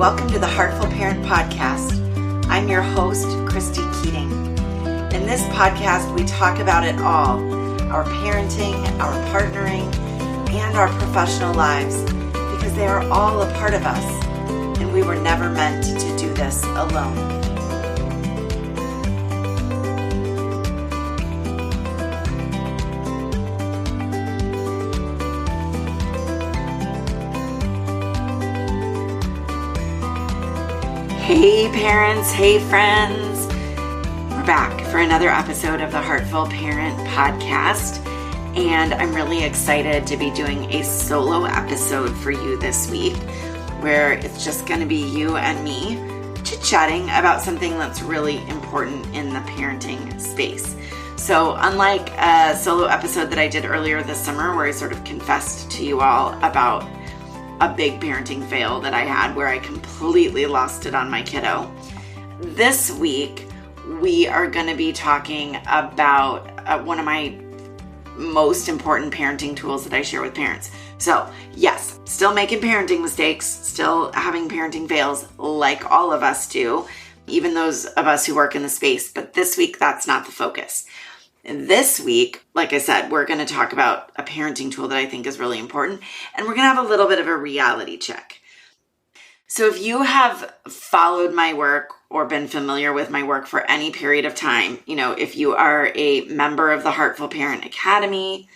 Welcome to the Heartful Parent Podcast. I'm your host, Christy Keating. In this podcast, we talk about it all, our parenting, our partnering, and our professional lives, because they are all a part of us, and we were never meant to do this alone. Hey parents, hey friends. We're back for another episode of the Heartful Parent Podcast, and I'm really excited to be doing a solo episode for you this week where it's just going to be you and me chit-chatting about something that's really important in the parenting space. So unlike a solo episode that I did earlier this summer where I sort of confessed to you all about a big parenting fail that I had where I completely lost it on my kiddo. This week, we are going to be talking about one of my most important parenting tools that I share with parents. So yes, still making parenting mistakes, still having parenting fails like all of us do, even those of us who work in the space. But this week, that's not the focus. This week, like I said, we're going to talk about a parenting tool that I think is really important, and we're going to have a little bit of a reality check. So if you have followed my work or been familiar with my work for any period of time, if you are a member of the Heartful Parent Academy,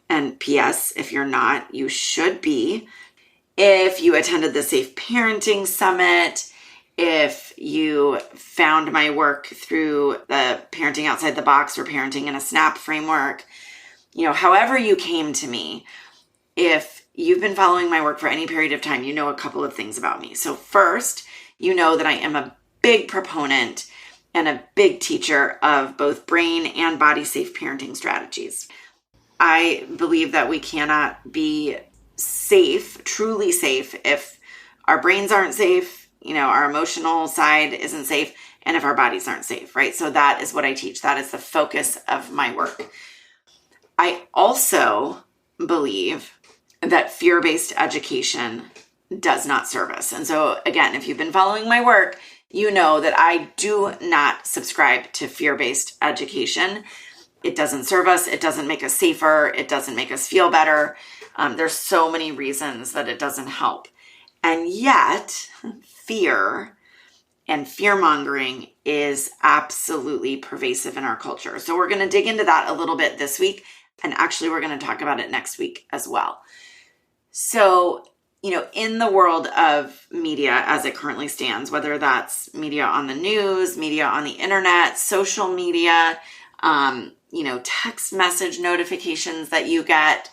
and P.S., if you're not, you should be. If you attended the Safe Parenting Summit, if you found my work through the Parenting Outside the Box or Parenting in a Snap framework, however you came to me, if you've been following my work for any period of time, you know a couple of things about me. So first, you know that I am a big proponent and a big teacher of both brain and body safe parenting strategies. I believe that we cannot be safe, truly safe, if our brains aren't safe, our emotional side isn't safe, and if our bodies aren't safe, right? So that is what I teach. That is the focus of my work. I also believe that fear-based education does not serve us. And so again, if you've been following my work, you know that I do not subscribe to fear-based education. It doesn't serve us. It doesn't make us safer. It doesn't make us feel better. There's so many reasons that it doesn't help. And yet, fear and fear-mongering is absolutely pervasive in our culture. So we're going to dig into that a little bit this week. And actually, we're going to talk about it next week as well. So, in the world of media as it currently stands, whether that's media on the news, media on the internet, social media, text message notifications that you get,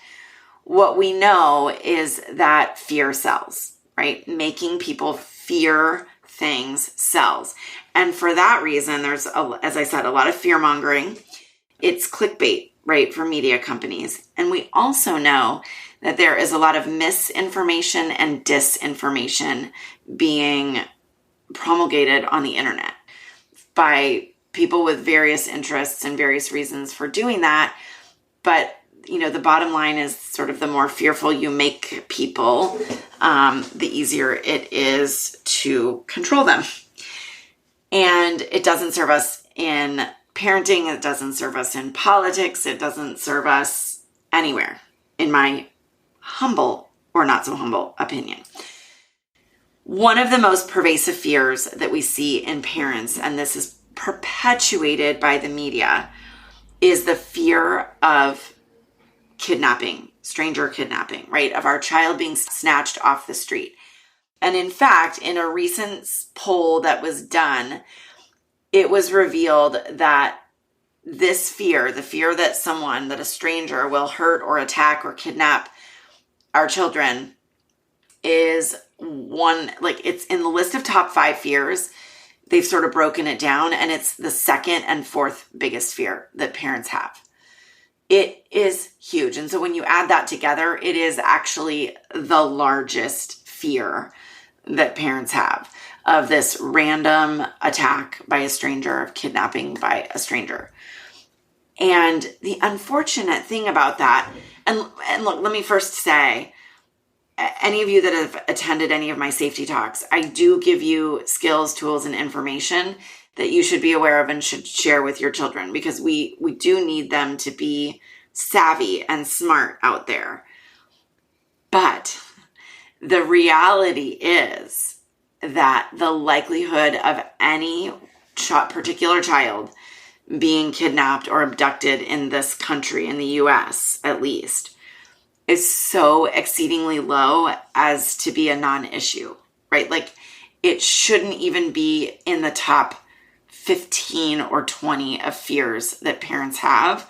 what we know is that fear sells. Right? Making people fear things sells. And for that reason, there's, as I said, a lot of fear mongering. It's clickbait, right, for media companies. And we also know that there is a lot of misinformation and disinformation being promulgated on the internet by people with various interests and various reasons for doing that. But the bottom line is sort of the more fearful you make people, the easier it is to control them. And it doesn't serve us in parenting. It doesn't serve us in politics. It doesn't serve us anywhere, in my humble or not so humble opinion. One of the most pervasive fears that we see in parents, and this is perpetuated by the media, is the fear of kidnapping, stranger kidnapping, right? Of our child being snatched off the street. And in fact, in a recent poll that was done, it was revealed that this fear, the fear that a stranger will hurt or attack or kidnap our children, is it's in the list of top 5 fears. They've sort of broken it down, and it's the second and fourth biggest fear that parents have. It is huge. And so when you add that together, it is actually the largest fear that parents have of this random attack by a stranger, of kidnapping by a stranger. And the unfortunate thing about that, and look, let me first say, any of you that have attended any of my safety talks, I do give you skills, tools, and information that you should be aware of and should share with your children, because we do need them to be savvy and smart out there. But the reality is that the likelihood of any particular child being kidnapped or abducted in this country, in the US at least, is so exceedingly low as to be a non-issue, right? Like, it shouldn't even be in the top 15 or 20 of fears that parents have,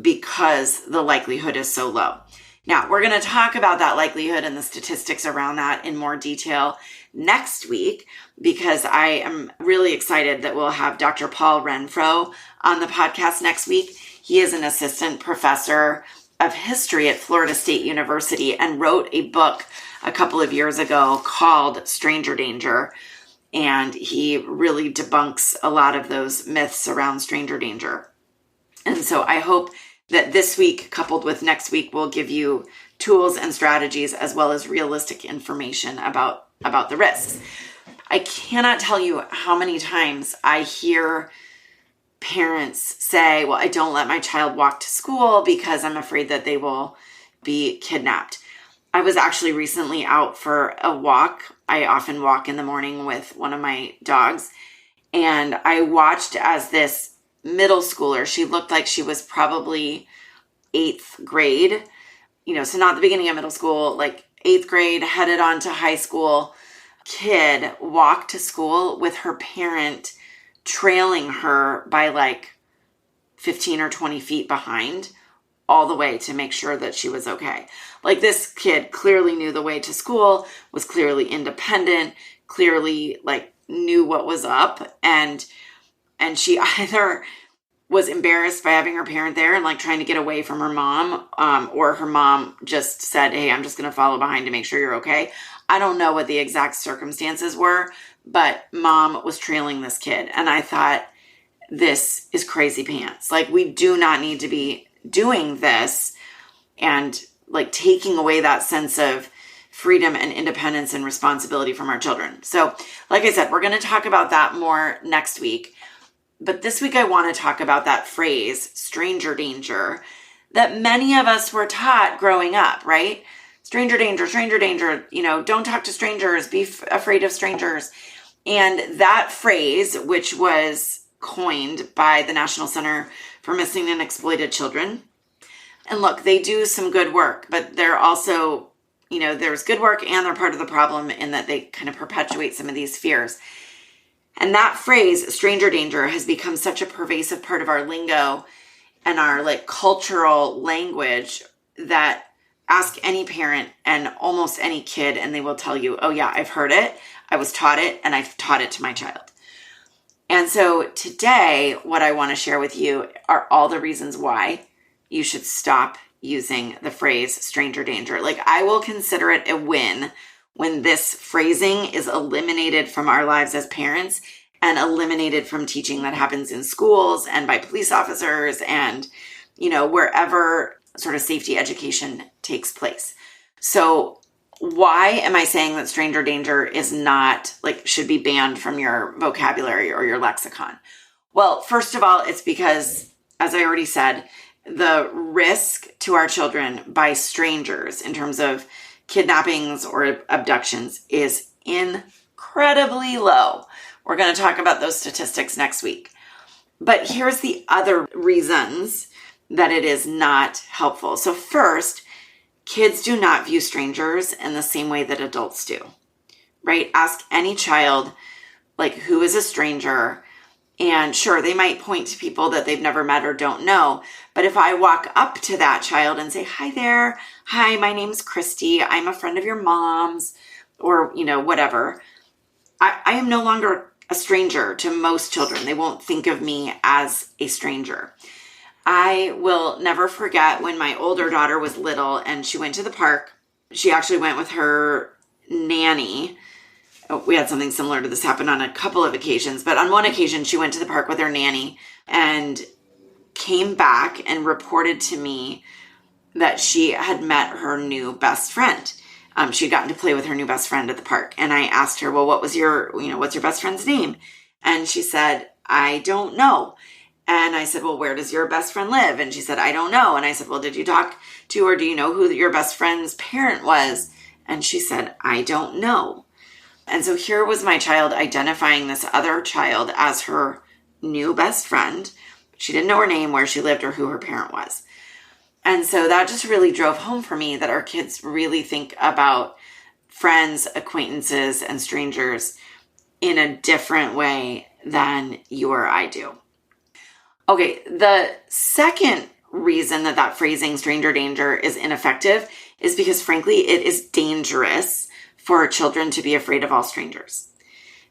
because the likelihood is so low. Now, we're going to talk about that likelihood and the statistics around that in more detail next week, because I am really excited that we'll have Dr. Paul Renfro on the podcast next week. He is an assistant professor of history at Florida State University and wrote a book a couple of years ago called Stranger Danger. And he really debunks a lot of those myths around stranger danger. And so I hope that this week, coupled with next week, will give you tools and strategies as well as realistic information about the risks. I cannot tell you how many times I hear parents say, well, I don't let my child walk to school because I'm afraid that they will be kidnapped. I was actually recently out for a walk. I often walk in the morning with one of my dogs, and I watched as this middle schooler, she looked like she was probably 8th grade, so not the beginning of middle school, like 8th grade, headed on to high school, kid walked to school with her parent trailing her by like 15 or 20 feet behind, all the way to make sure that she was okay. Like, this kid clearly knew the way to school, was clearly independent, clearly like knew what was up. And she either was embarrassed by having her parent there and like trying to get away from her mom, or her mom just said, hey, I'm just going to follow behind to make sure you're okay. I don't know what the exact circumstances were, but mom was trailing this kid. And I thought, this is crazy pants. Like, we do not need to be doing this and like taking away that sense of freedom and independence and responsibility from our children. So like I said, we're going to talk about that more next week. But this week I want to talk about that phrase, stranger danger, that many of us were taught growing up, right? Stranger danger, don't talk to strangers, be afraid of strangers. And that phrase, which was coined by the National Center for Missing and Exploited Children. And look, they do some good work, but they're also, there's good work and they're part of the problem in that they kind of perpetuate some of these fears. And that phrase, stranger danger, has become such a pervasive part of our lingo and our like cultural language that ask any parent and almost any kid and they will tell you, oh yeah, I've heard it, I was taught it, and I've taught it to my child. And so today, what I want to share with you are all the reasons why you should stop using the phrase stranger danger. Like, I will consider it a win when this phrasing is eliminated from our lives as parents and eliminated from teaching that happens in schools and by police officers and, wherever sort of safety education takes place. So why am I saying that stranger danger is not should be banned from your vocabulary or your lexicon? Well, first of all, it's because, as I already said, the risk to our children by strangers in terms of kidnappings or abductions is incredibly low. We're going to talk about those statistics next week. But here's the other reasons that it is not helpful. So first, kids do not view strangers in the same way that adults do, right? Ask any child, who is a stranger? And sure, they might point to people that they've never met or don't know. But if I walk up to that child and say, hi there, hi, my name's Christy, I'm a friend of your mom's, or, whatever, I am no longer a stranger to most children. They won't think of me as a stranger. I will never forget when my older daughter was little and she went to the park. She actually went with her nanny. We had something similar to this happen on a couple of occasions, but on one occasion she went to the park with her nanny and came back and reported to me that she had met her new best friend. She'd gotten to play with her new best friend at the park. And I asked her, well, what's your best friend's name? And she said, I don't know. And I said, well, where does your best friend live? And she said, I don't know. And I said, well, did you talk to her? Do you know who your best friend's parent was? And she said, I don't know. And so here was my child identifying this other child as her new best friend. She didn't know her name, where she lived, or who her parent was. And so that just really drove home for me that our kids really think about friends, acquaintances, and strangers in a different way than you or I do. Okay, the second reason that phrasing stranger danger is ineffective is because, frankly, it is dangerous for children to be afraid of all strangers.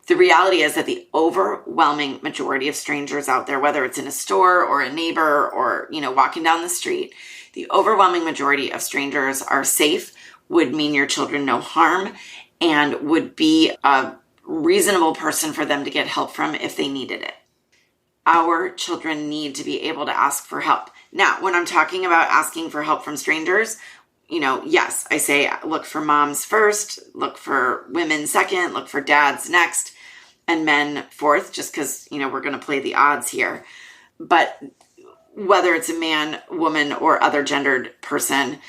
The reality is that the overwhelming majority of strangers out there, whether it's in a store or a neighbor or, walking down the street, the overwhelming majority of strangers are safe, would mean your children no harm, and would be a reasonable person for them to get help from if they needed it. Our children need to be able to ask for help. Now, when I'm talking about asking for help from strangers, yes, I say look for moms first, look for women second, look for dads next, and men fourth, just because, we're going to play the odds here. But whether it's a man, woman, or other gendered person,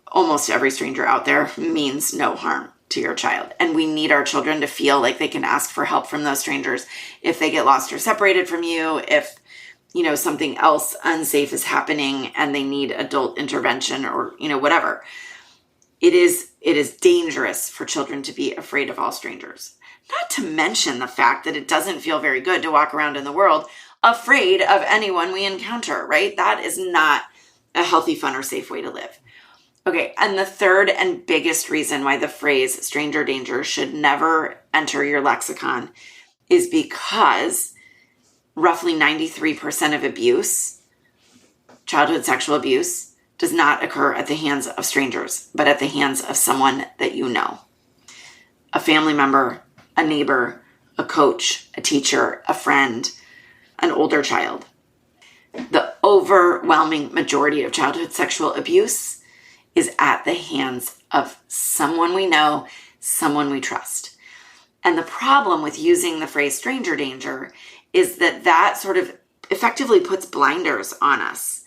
almost every stranger out there means no harm to your child. And we need our children to feel like they can ask for help from those strangers if they get lost or separated from you, if, something else unsafe is happening and they need adult intervention or, whatever. It is dangerous for children to be afraid of all strangers. Not to mention the fact that it doesn't feel very good to walk around in the world afraid of anyone we encounter, right? That is not a healthy, fun, or safe way to live. Okay, and the third and biggest reason why the phrase stranger danger should never enter your lexicon is because roughly 93% of abuse, childhood sexual abuse, does not occur at the hands of strangers, but at the hands of someone that you know. A family member, a neighbor, a coach, a teacher, a friend, an older child. The overwhelming majority of childhood sexual abuse is at the hands of someone we know, someone we trust. And the problem with using the phrase stranger danger is that sort of effectively puts blinders on us,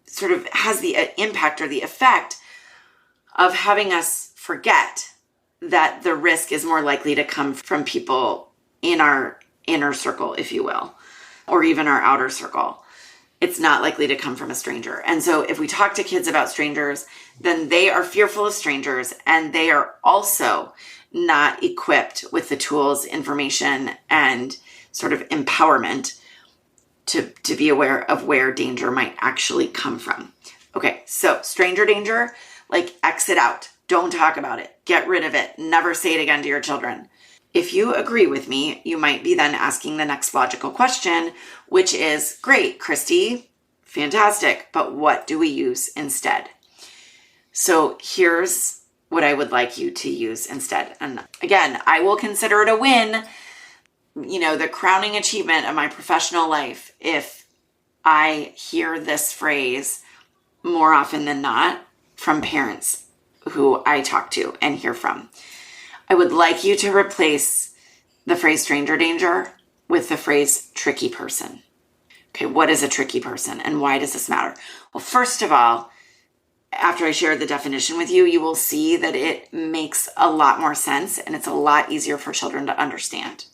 sort of has the impact or the effect of having us forget that the risk is more likely to come from people in our inner circle, if you will, or even our outer circle. It's not likely to come from a stranger. And so if we talk to kids about strangers, then they are fearful of strangers, and they are also not equipped with the tools, information, and sort of empowerment to be aware of where danger might actually come from. Okay, so stranger danger, like exit out. Don't talk about it. Get rid of it. Never say it again to your children. If you agree with me, you might be then asking the next logical question, which is, great, Christy, fantastic, but what do we use instead? So here's what I would like you to use instead. And again, I will consider it a win, the crowning achievement of my professional life, if I hear this phrase more often than not from parents who I talk to and hear from. I would like you to replace the phrase stranger danger with the phrase tricky person. Okay, what is a tricky person and why does this matter? Well, first of all, after I share the definition with you, you will see that it makes a lot more sense and it's a lot easier for children to understand.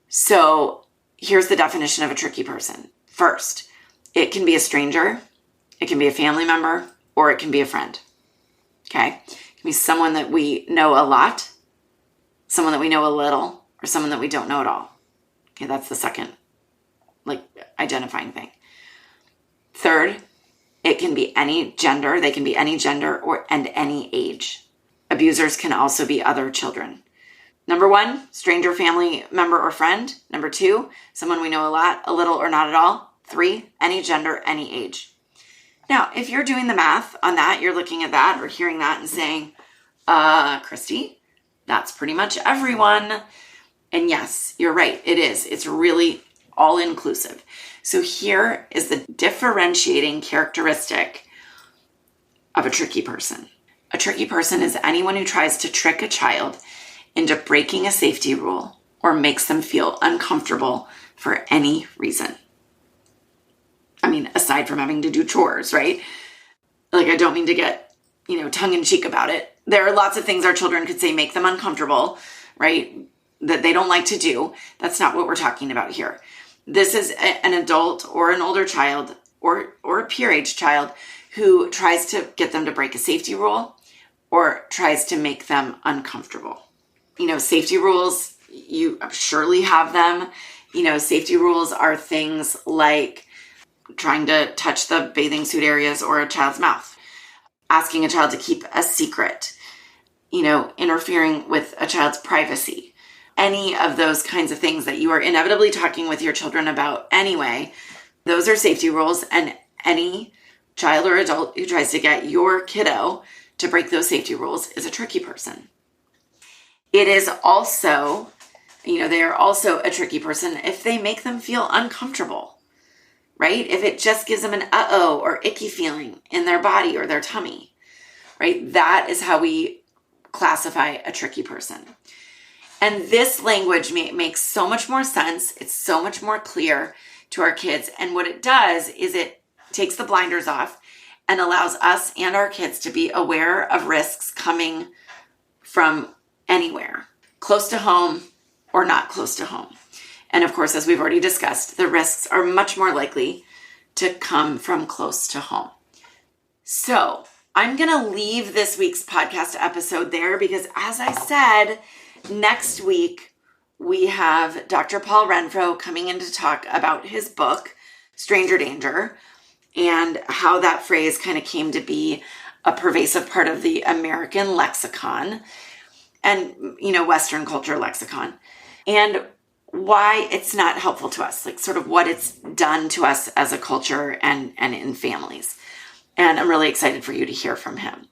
So here's the definition of a tricky person. First, it can be a stranger, it can be a family member, or it can be a friend. Okay? It can be someone that we know a lot, someone that we know a little, or someone that we don't know at all. Okay, that's the second, identifying thing. Third, it can be any gender. They can be any gender and any age. Abusers can also be other children. Number one, stranger, family member, or friend. Number two, someone we know a lot, a little, or not at all. Three, any gender, any age. Now, if you're doing the math on that, you're looking at that or hearing that and saying, Christy, that's pretty much everyone. And yes, you're right. It is. It's really all inclusive. So here is the differentiating characteristic of a tricky person. A tricky person is anyone who tries to trick a child into breaking a safety rule or makes them feel uncomfortable for any reason. I mean, aside from having to do chores, right? Like, I don't mean to get, tongue-in-cheek about it. There are lots of things our children could say make them uncomfortable, right? That they don't like to do. That's not what we're talking about here. This is an adult or an older child or a peer-age child who tries to get them to break a safety rule or tries to make them uncomfortable. Safety rules, you surely have them. Safety rules are things like trying to touch the bathing suit areas or a child's mouth, asking a child to keep a secret, interfering with a child's privacy. Any of those kinds of things that you are inevitably talking with your children about anyway, those are safety rules, and any child or adult who tries to get your kiddo to break those safety rules is a tricky person. It is also, they are also a tricky person if they make them feel uncomfortable, right? If it just gives them an uh-oh or icky feeling in their body or their tummy, right? That is how we classify a tricky person. And this language makes so much more sense. It's so much more clear to our kids. And what it does is it takes the blinders off and allows us and our kids to be aware of risks coming from anywhere, close to home or not close to home. And of course, as we've already discussed, the risks are much more likely to come from close to home. So I'm going to leave this week's podcast episode there because, as I said, next week we have Dr. Paul Renfro coming in to talk about his book, Stranger Danger, and how that phrase kind of came to be a pervasive part of the American lexicon and, Western culture lexicon, and why it's not helpful to us, like sort of what it's done to us as a culture and in families. And I'm really excited for you to hear from him.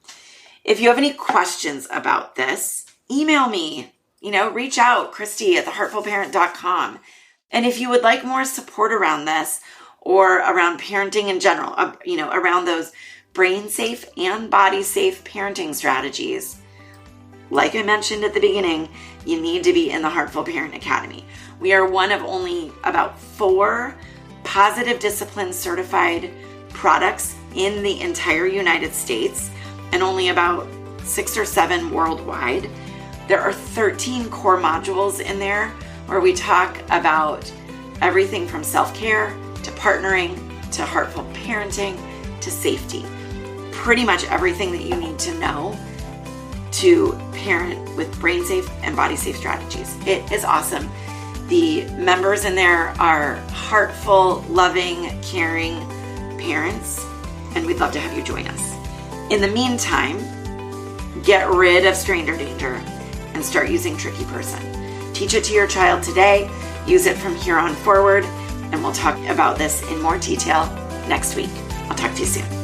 If you have any questions about this, email me, reach out, Christy at theheartfulparent.com. And if you would like more support around this or around parenting in general, around those brain safe and body safe parenting strategies, like I mentioned at the beginning, you need to be in the Heartful Parent Academy. We are one of only about 4 positive discipline certified products in the entire United States and only about 6 or 7 worldwide. There are 13 core modules in there where we talk about everything from self-care to partnering to heartful parenting to safety. Pretty much everything that you need to know to parent with brain safe and body safe strategies. It is awesome. The members in there are heartful, loving, caring parents, and we'd love to have you join us. In the meantime, get rid of stranger danger and start using tricky person. Teach it to your child today, use it from here on forward, and we'll talk about this in more detail next week. I'll talk to you soon.